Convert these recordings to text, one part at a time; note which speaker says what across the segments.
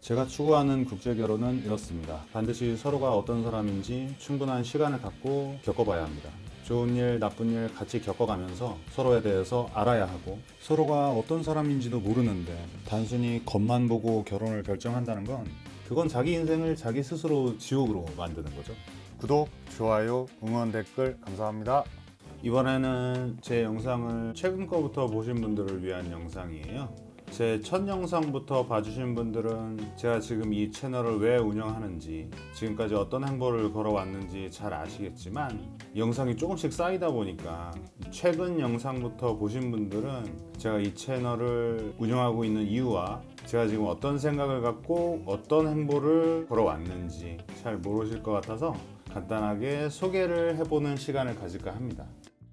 Speaker 1: 제가 추구하는 국제결혼은 이렇습니다. 반드시 서로가 어떤 사람인지 충분한 시간을 갖고 겪어봐야 합니다. 좋은 일, 나쁜 일 같이 겪어가면서 서로에 대해서 알아야 하고, 서로가 어떤 사람인지도 모르는데 단순히 겉만 보고 결혼을 결정한다는 건 그건 자기 인생을 자기 스스로 지옥으로 만드는 거죠. 구독, 좋아요, 응원 댓글 감사합니다. 이번에는 제 영상을 최근 거부터 보신 분들을 위한 영상이에요. 제 첫 영상부터 봐주신 분들은 제가 지금 이 채널을 왜 운영하는지, 지금까지 어떤 행보를 걸어왔는지 잘 아시겠지만, 영상이 조금씩 쌓이다 보니까 최근 영상부터 보신 분들은 제가 이 채널을 운영하고 있는 이유와 제가 지금 어떤 생각을 갖고 어떤 행보를 걸어왔는지 잘 모르실 것 같아서 간단하게 소개를 해보는 시간을 가질까 합니다.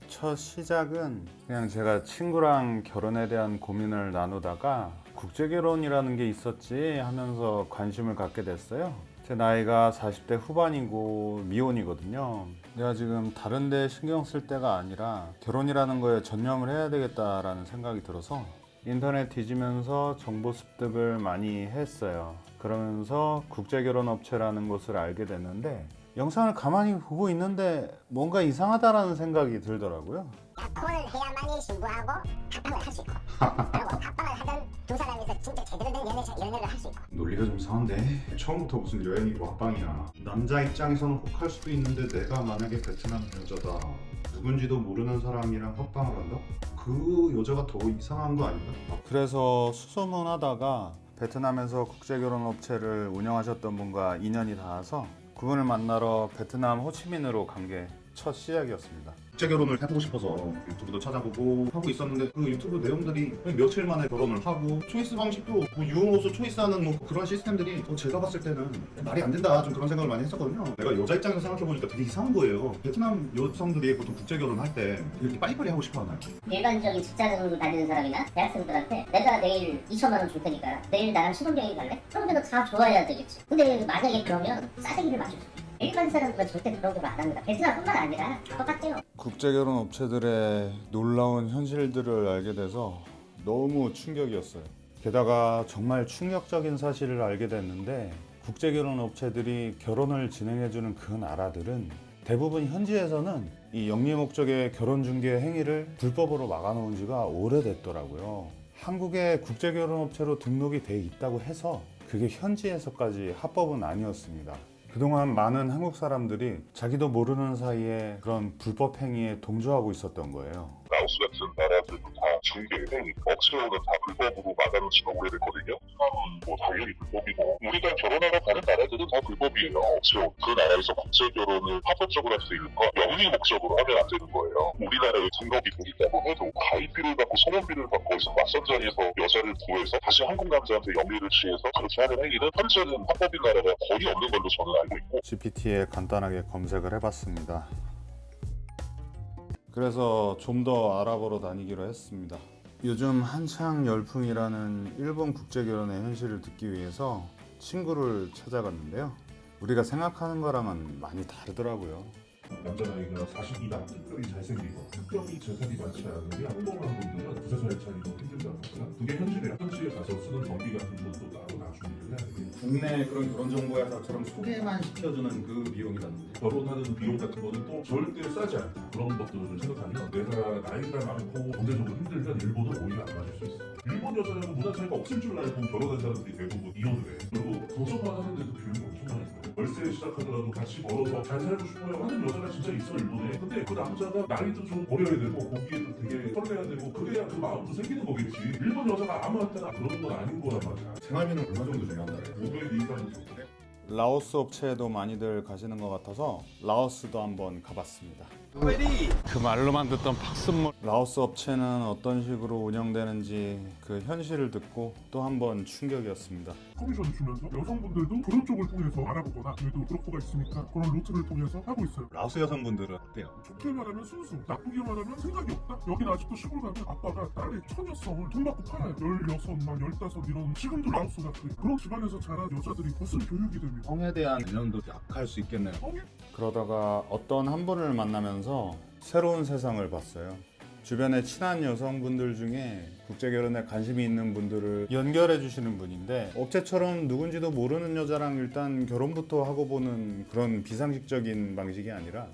Speaker 1: 첫 시작은 그냥 제가 친구랑 결혼에 대한 고민을 나누다가 국제결혼이라는 게 있었지 하면서 관심을 갖게 됐어요. 제 나이가 40대 후반이고 미혼이거든요. 내가 지금 다른 데 신경 쓸 때가 아니라 결혼이라는 거에 전념을 해야 되겠다라는 생각이 들어서 인터넷 뒤지면서 정보 습득을 많이 했어요. 그러면서 국제결혼업체라는 곳을 알게 됐는데, 영상을 가만히 보고 있는데 뭔가 이상하다라는 생각이 들더라고요.
Speaker 2: 약혼을 해야만이 신부하고 합방을 할 수 있고, 그리고 합방을 하던 두 사람이서 진짜 제대로 된 연애를 할 수 있고.
Speaker 1: 논리가 좀 이상한데? 처음부터 무슨 여행이고 합방이야. 남자 입장에서는 혹할 수도 있는데, 내가 만약에 베트남 여자다, 누군지도 모르는 사람이랑 합방을 한다? 그 여자가 더 이상한 거 아닌가? 그래서 수소문하다가 베트남에서 국제결혼 업체를 운영하셨던 분과 인연이 닿아서 그분을 만나러 베트남 호치민으로 간 게 첫 시작이었습니다.
Speaker 3: 국제결혼을 해보고 싶어서 유튜브도 찾아보고 하고 있었는데, 그 유튜브 내용들이 며칠 만에 결혼을 하고, 초이스 방식도 뭐 유흥호수 초이스하는 뭐 그런 시스템들이 제가 봤을 때는 말이 안 된다, 좀 그런 생각을 많이 했었거든요. 내가 여자 입장에서 생각해보니까 되게 이상한 거예요. 베트남 여성들이 보통 국제결혼 할 때 이렇게 빨리빨리 하고 싶어 하나요?
Speaker 4: 일반적인 직장을 다니는 사람이나 대학생들한테 내가 내일 2천만 원 줄 테니까 내일 나랑 신혼여행 갈래? 그러면 다 좋아해야 되겠지. 근데 만약에 그러면 싸대기를 맞을 수 있어. 일반 사람들은 절대 그런 걸 안 합니다. 베트남뿐만 아니라 다 똑같아요.
Speaker 1: 국제결혼 업체들의 놀라운 현실들을 알게 돼서 너무 충격이었어요. 게다가 정말 충격적인 사실을 알게 됐는데, 국제결혼 업체들이 결혼을 진행해주는 그 나라들은 대부분 현지에서는 이 영리 목적의 결혼 중개 행위를 불법으로 막아놓은 지가 오래됐더라고요. 한국에 국제결혼 업체로 등록이 돼 있다고 해서 그게 현지에서까지 합법은 아니었습니다. 그동안 많은 한국 사람들이 자기도 모르는 사이에 그런 불법 행위에 동조하고 있었던 거예요.
Speaker 5: 라오스 같은 나라들도 다 중개, 행위, 억지로는 다 불법으로 막아놓은 지가 오래됐거든요. 뭐 당연히 불법이고, 우리가 결혼하러 가는 나라들은 다 불법이에요. 억지로 그 나라에서 국제 결혼을 합법적으로 할 수 있는 건 영리 목적으로 하면 안 되는 거예요. 우리나라에 등록이 돼 있다고 해도 가입비를 받고 소mon비를 받고 해서 맞선 자리에서 여자를 구해서 다시 한국 남자한테 영리를 취해서 그렇게 하는 행위는 현재는 합법인 나라가 거의 없는 걸로 저는 알고 있고,
Speaker 1: GPT에 간단하게 검색을 해봤습니다. 그래서 좀 더 알아보러 다니기로 했습니다. 요즘 한창 열풍이라는 일본 국제결혼의 현실을 듣기 위해서 친구를 찾아갔는데요. 우리가 생각하는 거랑은 많이 다르더라고요.
Speaker 6: 남자 나이가 40이다, 특별히 잘생기고 특별히 재산이 많지 않은 게 평범한 분들은 두세 살 차이도 힘들다고 하지만 그게 현실이에요. 현지에 가서 쓰는 경비 같은 것도 따로 나중에 해야 되고,
Speaker 1: 국내 그런 결혼정보회사처럼 소개만 시켜주는 그 비용이라는데,
Speaker 6: 결혼하는 비용 같은 거는 또 절대 싸지 않다. 그런 것들을 생각하면 내가 나이가 많고 경제적으로 힘들면 일본은 오히려 안 맞을 수 있어. 일본 여자는 문화 차이가 없을 줄 알고 결혼한 사람들이 대부분 이혼을 해. 그리고 거소만 하는데도 비용이 엄청 많이 들어요. 월세 시작하더라도 같이 벌어서 잘 살고 싶어요 하는 여자가 진짜 있어, 일본에. 근데 그 남자가 나이도 좀 버려야 되고 거기에도 되게 설레야 되고, 그래야 그 마음도 생기는 거겠지. 일본 여자가 아무한테나 그러는 건 아닌 거란 말이야.
Speaker 3: 생활비는 얼마 정도 주냐, 한 달에?
Speaker 6: 500 이상 정도.
Speaker 1: 라오스 업체에도 많이들 가시는 것 같아서 라오스도 한번 가봤습니다. 그 말로만 듣던 박순물. 라오스 업체는 어떤 식으로 운영되는지 그 현실을 듣고 또 한번 충격이었습니다.
Speaker 7: 커미션을 주면서 여성분들도 그런 쪽을 통해서 알아보거나 그래도 브로커가 있으니까 그런 루트를 통해서 하고 있어요.
Speaker 3: 라오스 여성분들은 어때요?
Speaker 7: 좋게 말하면 순수, 나쁘게 말하면 생각이 없다? 여긴 아직도 시골 가면 아빠가 딸의 처녀성을 돈 받고 팔아요. 16, 막 15 이런, 지금도 라오스 같은 그런 집안에서 자란 여자들이 무슨 교육이 됩니까?
Speaker 3: 성에 대한 개념도 약할 수 있겠네요.
Speaker 1: 그러다가 어떤 한 분을 만나면서 새로운 세상을 봤어요. 주변에 친한 여성분들 중에 국제결혼에 관심이 있는 분들을 연결해 주시는 분인데 업체처럼 누군지도 모르는 여자랑 일단 결혼부터 하고 보는 그런 비상식적인 방식이 아니라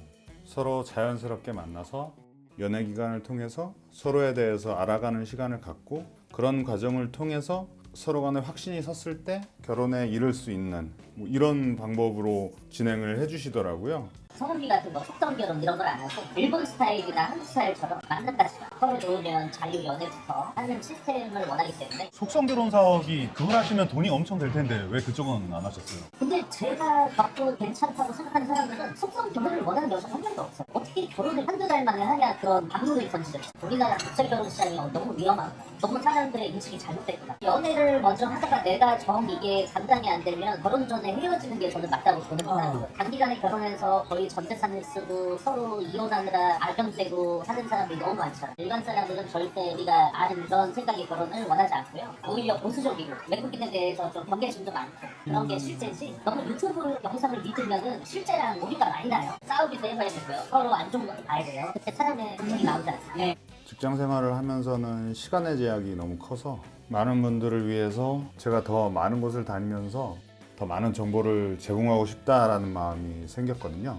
Speaker 1: 서로 자연스럽게 만나서 연애 기간을 통해서 서로에 대해서 알아가는 시간을 갖고 그런 과정을 통해서 서로 간에 확신이 섰을 때 결혼에 이를 수 있는 뭐 이런 방법으로 진행을 해주시더라고요.
Speaker 4: 성우기 같은 거 속성 결혼 이런 걸 안 하고 일본 스타일이나 한국 스타일처럼 만났다 싶어 서로 좋으면 자유 연애부터 하는 시스템을 원하기 때문에.
Speaker 3: 속성 결혼 사업이 그걸 하시면 돈이 엄청 될 텐데 왜 그쪽은 안 하셨어요?
Speaker 4: 근데 제가 갖고 괜찮다고 생각하는 사람들은 속성 결혼을 원하는 여성 한 명도 없어요. 어떻게 결혼을 한두 달 만에 하냐 그런 반문을 던지죠. 우리나라 국제 결혼 시장이 너무 위험하다. 너무 사람들의 인식이 잘못됐구나. 연애를 먼저 하다가 내가 정 이게 감당이 안 되면 결혼 전에 헤어지는 게 저는 맞다고 보는 거예요. 단기간에 결혼해서 거의 전 재산을 쓰고 서로 이혼하느라 알병되고 사는 사람들이 너무 많잖아요. 일반 사람들은 절대 우리가 아는 그런 생각의 결혼을 원하지 않고요. 오히려 보수적이고 외국인에 대해서 좀 경계심도 많고 그런 게 실제지 너무 유튜브 영상을 믿으면은 실제랑 우리가 많이 나요. 싸우기도 해봐야 되고요. 서로 안 좋은 것도 봐야 돼요. 그때 사람의 감정이 나오지 않습니다.
Speaker 1: 직장 생활을 하면서는 시간의 제약이 너무 커서 많은 분들을 위해서 제가 더 많은 곳을 다니면서 더 많은 정보를 제공하고 싶다라는 마음이 생겼거든요.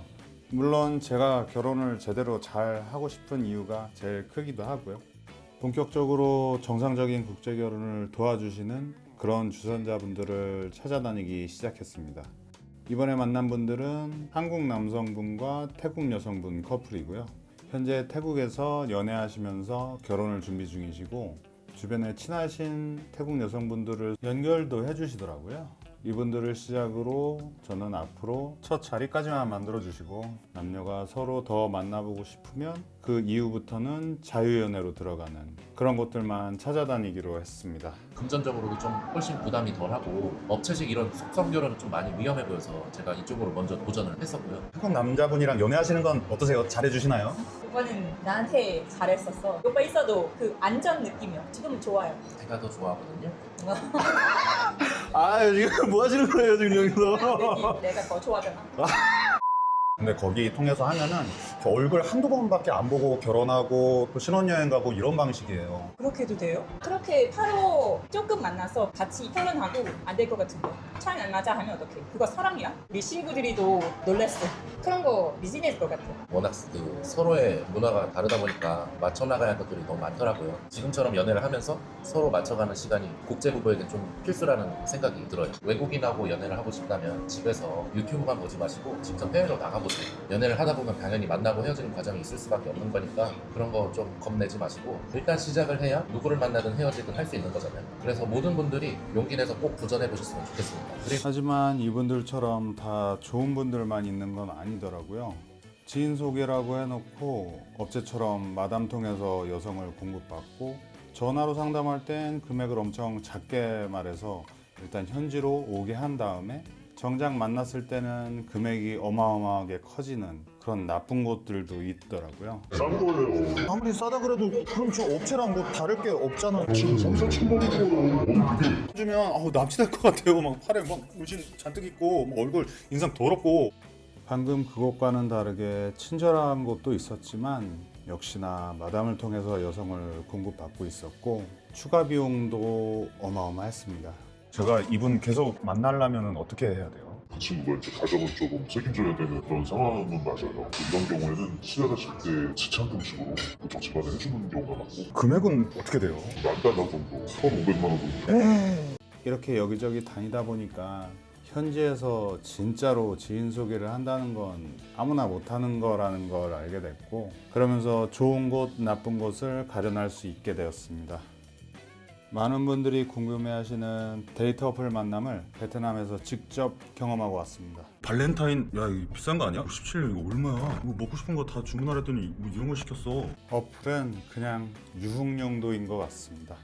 Speaker 1: 물론 제가 결혼을 제대로 잘 하고 싶은 이유가 제일 크기도 하고요. 본격적으로 정상적인 국제 결혼을 도와주시는 그런 주선자분들을 찾아다니기 시작했습니다. 이번에 만난 분들은 한국 남성분과 태국 여성분 커플이고요. 현재 태국에서 연애하시면서 결혼을 준비 중이시고 주변에 친하신 태국 여성분들을 연결도 해주시더라고요. 이분들을 시작으로 저는 앞으로 첫 자리까지만 만들어주시고 남녀가 서로 더 만나보고 싶으면 그 이후부터는 자유연애로 들어가는 그런 곳들만 찾아다니기로 했습니다.
Speaker 8: 금전적으로도 좀 훨씬 부담이 덜하고 업체식 이런 속성 결혼은 좀 많이 위험해 보여서 제가 이쪽으로 먼저 도전을 했었고요.
Speaker 3: 태국 남자분이랑 연애하시는 건 어떠세요? 잘해주시나요?
Speaker 9: 오빠는 나한테 잘했었어. 오빠 있어도 그 안전 느낌이요. 지금은 좋아요.
Speaker 8: 제가 더 좋아하거든요.
Speaker 3: 아 지금 뭐 하시는 거예요 지금 여기서?
Speaker 9: 내가 더 좋아하잖아.
Speaker 3: 근데 거기 통해서 하면은 그 얼굴 한두 번밖에 안 보고 결혼하고 또 신혼여행 가고 이런 방식이에요.
Speaker 9: 그렇게 해도 돼요? 그렇게 바로 조금 만나서 같이 결혼하고 안 될 것 같은데 차이 안 나자 하면 어떡해? 그거 사랑이야? 우리 친구들이도 놀랬어. 그런 거 비즈니스 것 같아.
Speaker 8: 워낙 그 서로의 문화가 다르다 보니까 맞춰 나가야 할 것들이 너무 많더라고요. 지금처럼 연애를 하면서 서로 맞춰가는 시간이 국제 부부에겐 좀 필수라는 생각이 들어요. 외국인하고 연애를 하고 싶다면 집에서 유튜브만 보지 마시고 직접 해외로 나가보세요. 연애를 하다 보면 당연히 만나고 헤어지는 과정이 있을 수밖에 없는 거니까 그런 거 좀 겁내지 마시고 일단 시작을 해야 누구를 만나든 헤어지든 할 수 있는 거잖아요. 그래서 모든 분들이 용기 내서 꼭 도전해 보셨으면 좋겠습니다. 그리고
Speaker 1: 하지만 이분들처럼 다 좋은 분들만 있는 건 아니더라고요. 지인 소개라고 해놓고 업체처럼 마담 통해서 여성을 공급받고 전화로 상담할 땐 금액을 엄청 작게 말해서 일단 현지로 오게 한 다음에 정작 만났을 때는 금액이 어마어마하게 커지는 그런 나쁜 곳들도 있더라고요.
Speaker 6: 싼 거예요.
Speaker 3: 아무리 싸다 그래도 그럼 저 업체랑 뭐 다를 게 없잖아.
Speaker 6: 지금 3,4천 원이에요.
Speaker 1: 해주면 납치될 것 같아요. 막 팔에 막 문신 잔뜩 있고 막 얼굴 인상 더럽고. 방금 그것과는 다르게 친절한 곳도 있었지만 역시나 마담을 통해서 여성을 공급받고 있었고 추가 비용도 어마어마했습니다.
Speaker 3: 제가 이분 계속 만나려면 어떻게 해야 돼요?
Speaker 6: 그 친구가 이제 가정을 조금 책임져야 되는 그런 상황은 맞아요. 이런 경우에는 시작하실 때 지참금식으로 보통 집안에 해주는 경우가 많고
Speaker 3: 금액은 어떻게 돼요?
Speaker 6: 만 달러 정도, 1,500만 원 정도.
Speaker 1: 이렇게 여기저기 다니다 보니까 현지에서 진짜로 지인 소개를 한다는 건 아무나 못하는 거라는 걸 알게 됐고 그러면서 좋은 곳, 나쁜 곳을 가려낼 수 있게 되었습니다. 많은 분들이 궁금해하시는 데이트 어플 만남을 베트남에서 직접 경험하고 왔습니다.
Speaker 3: 발렌타인 야 이거 비싼 거 아니야? 97 이거 얼마야? 이거 먹고 싶은 거 다 주문하라 했더니 뭐 이런 걸 시켰어.
Speaker 1: 어플은 그냥 유흥용도인 것 같습니다.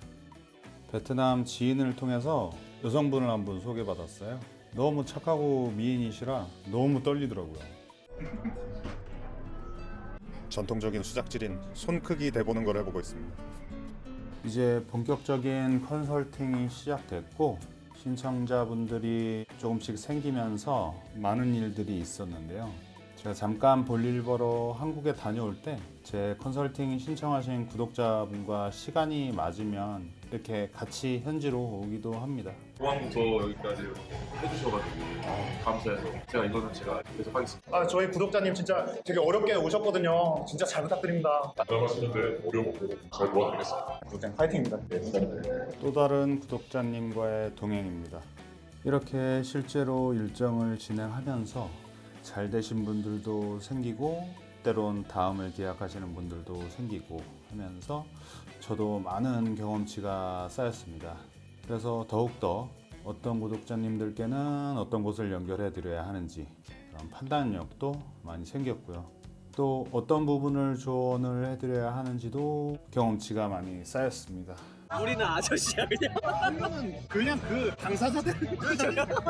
Speaker 1: 베트남 지인을 통해서 여성분을 한 분 소개받았어요. 너무 착하고 미인이시라 너무 떨리더라고요.
Speaker 3: 전통적인 수작질인 손 크기 대보는 걸 해보고 있습니다.
Speaker 1: 이제 본격적인 컨설팅이 시작됐고 신청자분들이 조금씩 생기면서 많은 일들이 있었는데요. 제가 잠깐 볼일 보러 한국에 다녀올 때 제 컨설팅 신청하신 구독자분과 시간이 맞으면 이렇게 같이 현지로 오기도 합니다.
Speaker 10: 공항부터 여기까지 해주셔가지고 감사해서 제가 이거는 제가 계속 하겠습니다.
Speaker 3: 아, 저희 구독자님 진짜 되게 어렵게 오셨거든요. 진짜 잘 부탁드립니다.
Speaker 6: 남아시는데 어려먹고 잘 도와드리겠습니다.
Speaker 3: 구독자님 파이팅입니다.
Speaker 1: 또 다른 구독자님과의 동행입니다. 이렇게 실제로 일정을 진행하면서 잘 되신 분들도 생기고 때론 다음을 기약하시는 분들도 생기고 하면서 저도 많은 경험치가 쌓였습니다. 그래서 더욱더 어떤 구독자님들께는 어떤 곳을 연결해 드려야 하는지 그런 판단력도 많이 생겼고요. 또 어떤 부분을 조언을 해드려야 하는지도 경험치가 많이 쌓였습니다.
Speaker 11: 우리는 아저씨야
Speaker 3: 그냥 그 당사자들,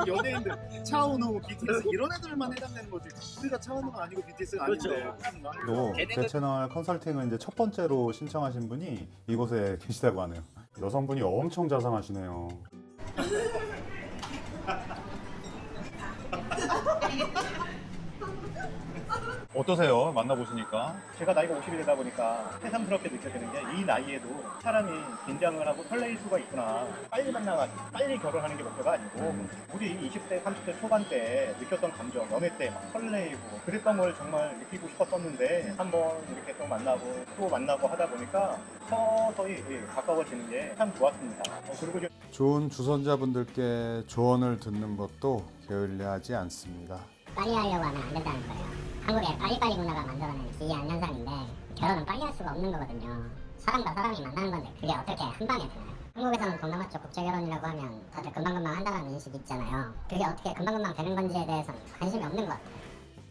Speaker 3: 연예인들, 차은우, BTS 이런 애들만 해당되는 거지. 우리가 차은우가 아니고 BTS가 아닌데.
Speaker 1: 또 제 채널 컨설팅을 이제 첫 번째로 신청하신 분이 이곳에 계시다고 하네요. 여성분이 엄청 자상하시네요. 어떠세요? 만나보시니까?
Speaker 12: 제가 나이가 50이 되다 보니까 새삼스럽게 느껴지는 게 이 나이에도 사람이 긴장을 하고 설레일 수가 있구나. 빨리 만나가지고 빨리 결혼하는 게 목표가 아니고 우리 20대, 30대 초반 때 느꼈던 감정, 연애 때 막 설레이고 그랬던 걸 정말 느끼고 싶었었는데 한번 이렇게 또 만나고 하다 보니까 서서히 가까워지는 게 참 좋았습니다. 그리고
Speaker 1: 좋은 주선자분들께 조언을 듣는 것도 게을리하지 않습니다.
Speaker 2: 빨리 하려고 하면 안 된다는 거예요. 한국의 빨리빨리 문화가 만들어낸 기이한 현상인데 결혼은 빨리 할 수가 없는 거거든요. 사람과 사람이 만나는 건데 그게 어떻게 한 방에 되나요? 한국에서는 동남아쪽 국제결혼이라고 하면 다들 금방금방 한다는 인식이 있잖아요. 그게 어떻게 금방금방 되는 건지에 대해서는 관심이 없는 것 같아요.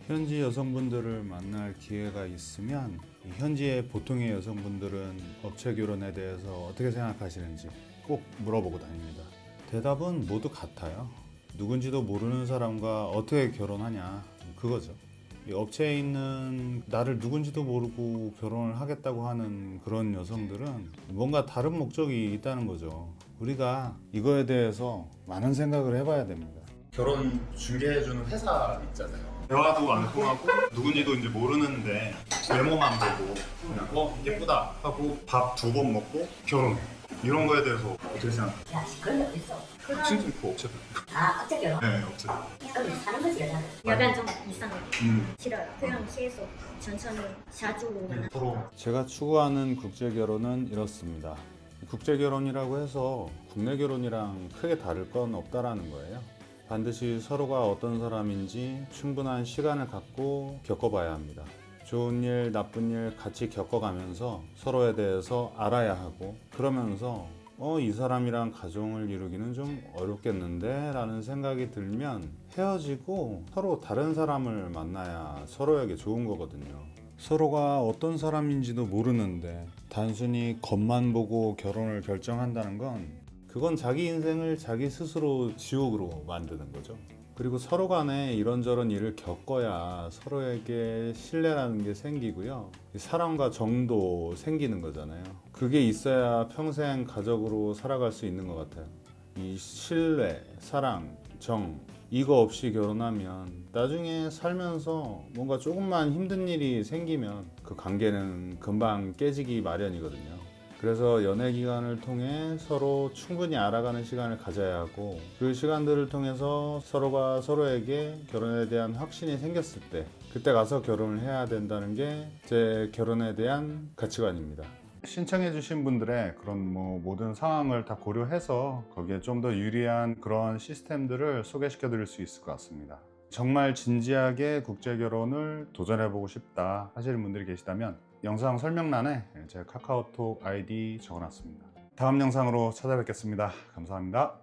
Speaker 1: 현지 여성분들을 만날 기회가 있으면 이 현지의 보통의 여성분들은 업체 결혼에 대해서 어떻게 생각하시는지 꼭 물어보고 다닙니다. 대답은 모두 같아요. 누군지도 모르는 사람과 어떻게 결혼하냐 그거죠. 이 업체에 있는 나를 누군지도 모르고 결혼을 하겠다고 하는 그런 여성들은 뭔가 다른 목적이 있다는 거죠. 우리가 이거에 대해서 많은 생각을 해봐야 됩니다.
Speaker 3: 결혼 중개해주는 회사 있잖아요. 대화도 안 통하고 누군지도 이제 모르는데 외모만 보고 그냥 예쁘다 하고 밥 2번 먹고 결혼해. 이런 거에 대해서 어떻게 생각해요?
Speaker 4: 야, 그런 게 어딨어?
Speaker 3: 학생 그 업체들.
Speaker 4: 아, 업체 결혼?
Speaker 3: 네, 업체들.
Speaker 4: 그럼 사는 거지, 여자는.
Speaker 13: 약간 좀 이상해. 싫어요. 그냥 계속 천천히 자주 만나.
Speaker 3: 서로
Speaker 1: 제가 추구하는 국제결혼은 이렇습니다. 국제결혼이라고 해서 국내 결혼이랑 크게 다를 건 없다라는 거예요. 반드시 서로가 어떤 사람인지 충분한 시간을 갖고 겪어봐야 합니다. 좋은 일, 나쁜 일 같이 겪어가면서 서로에 대해서 알아야 하고 그러면서 이 사람이랑 가정을 이루기는 좀 어렵겠는데 라는 생각이 들면 헤어지고 서로 다른 사람을 만나야 서로에게 좋은 거거든요. 서로가 어떤 사람인지도 모르는데 단순히 겉만 보고 결혼을 결정한다는 건 그건 자기 인생을 자기 스스로 지옥으로 만드는 거죠. 그리고 서로 간에 이런저런 일을 겪어야 서로에게 신뢰라는 게 생기고요. 사랑과 정도 생기는 거잖아요. 그게 있어야 평생 가족으로 살아갈 수 있는 것 같아요. 이 신뢰, 사랑, 정 이거 없이 결혼하면 나중에 살면서 뭔가 조금만 힘든 일이 생기면 그 관계는 금방 깨지기 마련이거든요. 그래서 연애 기간을 통해 서로 충분히 알아가는 시간을 가져야 하고 그 시간들을 통해서 서로가 서로에게 결혼에 대한 확신이 생겼을 때 그때 가서 결혼을 해야 된다는 게 제 결혼에 대한 가치관입니다. 신청해 주신 분들의 그런 모든 상황을 다 고려해서 거기에 좀 더 유리한 그런 시스템들을 소개시켜 드릴 수 있을 것 같습니다. 정말 진지하게 국제결혼을 도전해보고 싶다 하시는 분들이 계시다면 영상 설명란에 제 카카오톡 아이디 적어놨습니다. 다음 영상으로 찾아뵙겠습니다. 감사합니다.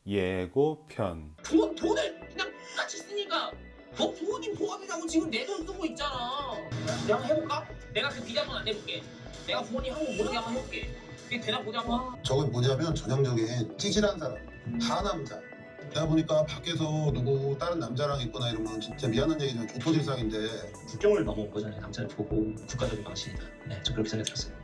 Speaker 1: 예고편
Speaker 11: 돈을 그냥 같이 쓰니까 너 부모님 포함이라고 지금 내 돈 쓰고 있잖아. 내가 한번 해볼까? 내가 그 비자 한번 안 내볼게. 내가 부모님 한번 모르게 한번 해볼게. 그게 되나 보자 한번.
Speaker 14: 저건 뭐냐면 전형적인 찌질한 사람, 하남자. 그러다 보니까 밖에서 누구 다른 남자랑 있거나 이러면 진짜 미안한 얘기지만 조토질상인데
Speaker 11: 국경을 넘어온 거잖아요. 남자를 보고 국가적인 방식이다. 네, 저 그렇게 생각이 들었어요.